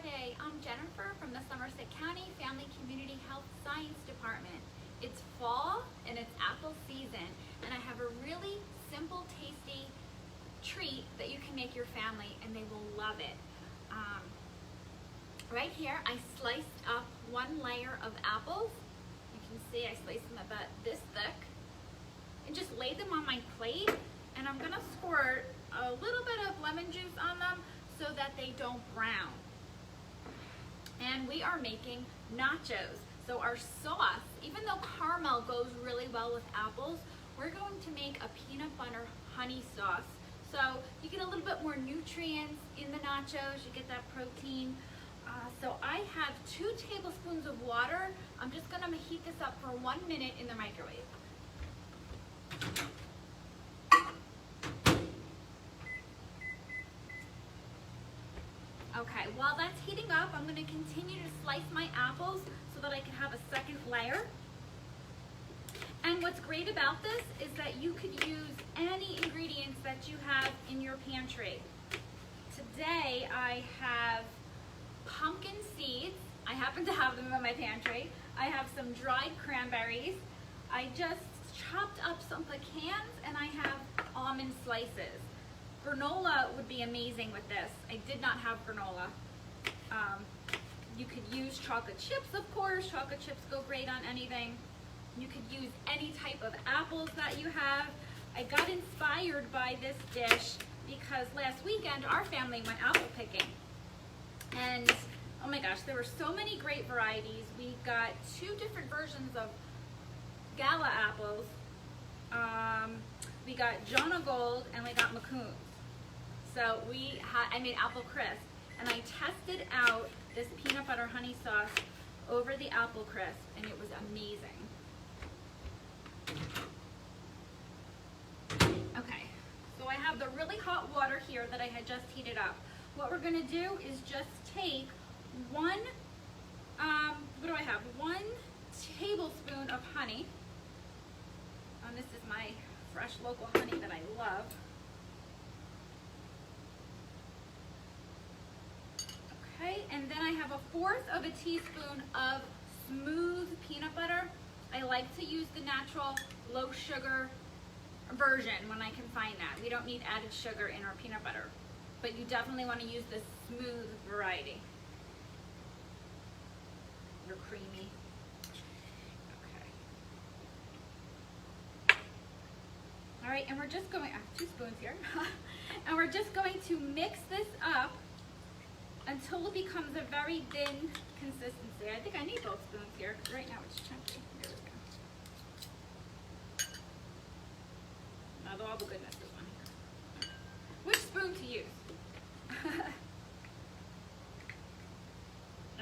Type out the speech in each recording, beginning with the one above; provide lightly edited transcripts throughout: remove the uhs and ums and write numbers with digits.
Friday. I'm Jennifer from the Somerset County Family Community Health Science Department. It's fall and it's apple season, and I have a really simple, tasty treat that you can make your family and they will love it. Right here, I sliced up one layer of apples. You can see I sliced them about this thick and just laid them on my plate, and I'm gonna squirt a little bit of lemon juice on them so that they don't brown. And we are making nachos. So our sauce, even though caramel goes really well with apples, we're going to make a peanut butter honey sauce. So you get a little bit more nutrients in the nachos, you get that protein. So I have 2 tablespoons of water. I'm just gonna heat this up for 1 minute in the microwave. Okay, while that's heating up, I'm gonna continue to slice my apples so that I can have a second layer. And what's great about this is that you could use any ingredients that you have in your pantry. Today I have pumpkin seeds. I happen to have them in my pantry. I have some dried cranberries. I just chopped up some pecans, and I have almond slices. Granola would be amazing with this. I did not have granola. You could use chocolate chips, of course. Chocolate chips go great on anything. You could use any type of apples that you have. I got inspired by this dish because last weekend our family went apple picking. And oh my gosh, there were so many great varieties. We got 2 different versions of Gala apples. We got Jonah Gold and we got Macoons. So I made apple crisp, and I tested out this peanut butter honey sauce over the apple crisp, and it was amazing. Okay, so I have the really hot water here that I had just heated up. What we're gonna do is just take 1 tablespoon of honey. And this is my fresh local honey that I love. Okay, and then I have 1/4 of a teaspoon of smooth peanut butter. I like to use the natural low sugar version when I can find that. We don't need added sugar in our peanut butter, but you definitely want to use the smooth variety. They're creamy. Okay. All right, and we're just going, I have 2 spoons here, and we're just going to mix this up until it becomes a very thin consistency. I think I need both spoons here because right now it's chunky. Here we go. Now all the goodness is on here. Which spoon to use?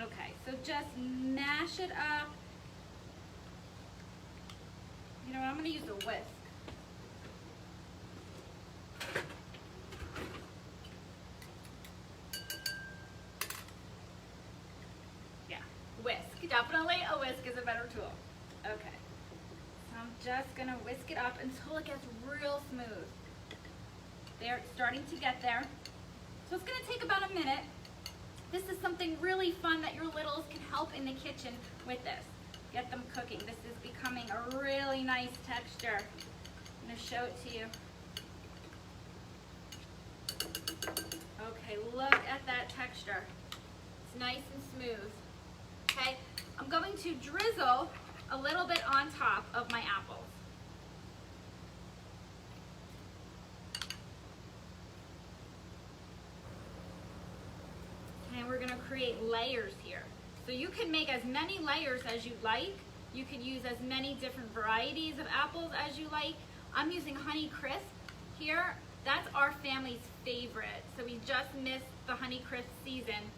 Okay, so just mash it up. You know what, I'm gonna use a whisk. Whisk. Definitely a whisk is a better tool. Okay. So I'm just gonna whisk it up until it gets real smooth. There, it's starting to get there. So it's gonna take about a minute. This is something really fun that your littles can help in the kitchen with this. Get them cooking. This is becoming a really nice texture. I'm gonna show it to you. Okay, look at that texture. It's nice and smooth. Okay, I'm going to drizzle a little bit on top of my apples. And we're going to create layers here. So you can make as many layers as you like. You could use as many different varieties of apples as you like. I'm using Honey Crisp here. That's our family's favorite. So we just missed the Honey Crisp season.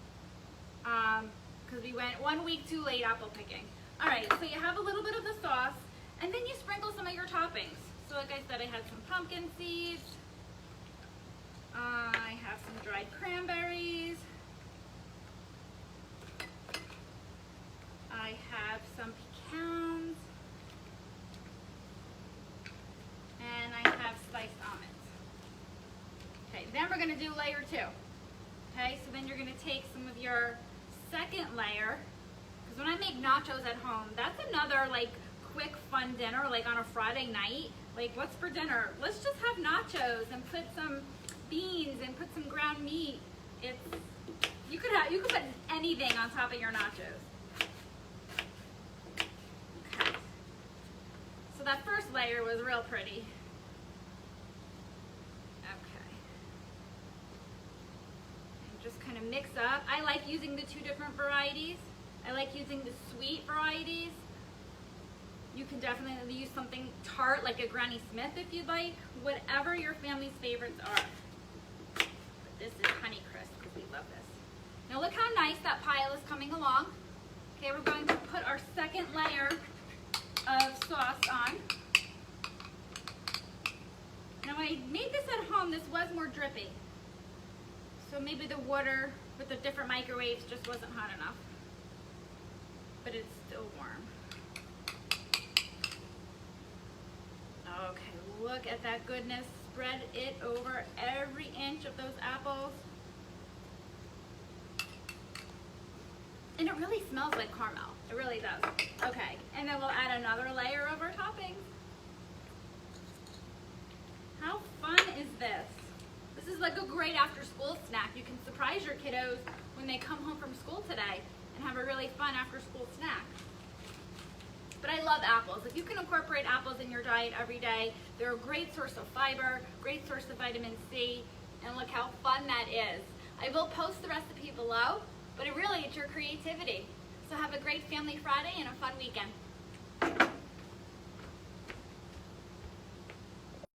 Because we went 1 week too late apple picking. All right, so you have a little bit of the sauce, and then you sprinkle some of your toppings. So like I said, I had some pumpkin seeds. I have some dried cranberries. I have some pecans. And I have spiced almonds. Okay, then we're gonna do layer 2. Okay, so then you're gonna take some of your second layer, because when I make nachos at home, that's another like quick fun dinner, like on a Friday night. Like, what's for dinner? Let's just have nachos and put some beans and put some ground meat. You could put anything on top of your nachos. Okay. So that first layer was real pretty. Okay. And just kind of mix up. I like using the two different varieties. I like using the sweet varieties. You can definitely use something tart like a Granny Smith if you'd like. Whatever your family's favorites are. But this is Honeycrisp because we love this. Now look how nice that pile is coming along. Okay, we're going to put our second layer of sauce on. Now when I made this at home, this was more drippy. So maybe the water with the different microwaves just wasn't hot enough. But it's still warm. Okay, look at that goodness. Spread it over every inch of those apples. And it really smells like caramel. It really does. Okay, and then we'll add another layer of our toppings. How fun is this? This is like a great after school snack. You can surprise your kiddos when they come home from school today and have a really fun after school snack. But I love apples. If you can incorporate apples in your diet every day, they're a great source of fiber, great source of vitamin C, and look how fun that is. I will post the recipe below, but it's your creativity. So have a great Family Friday and a fun weekend.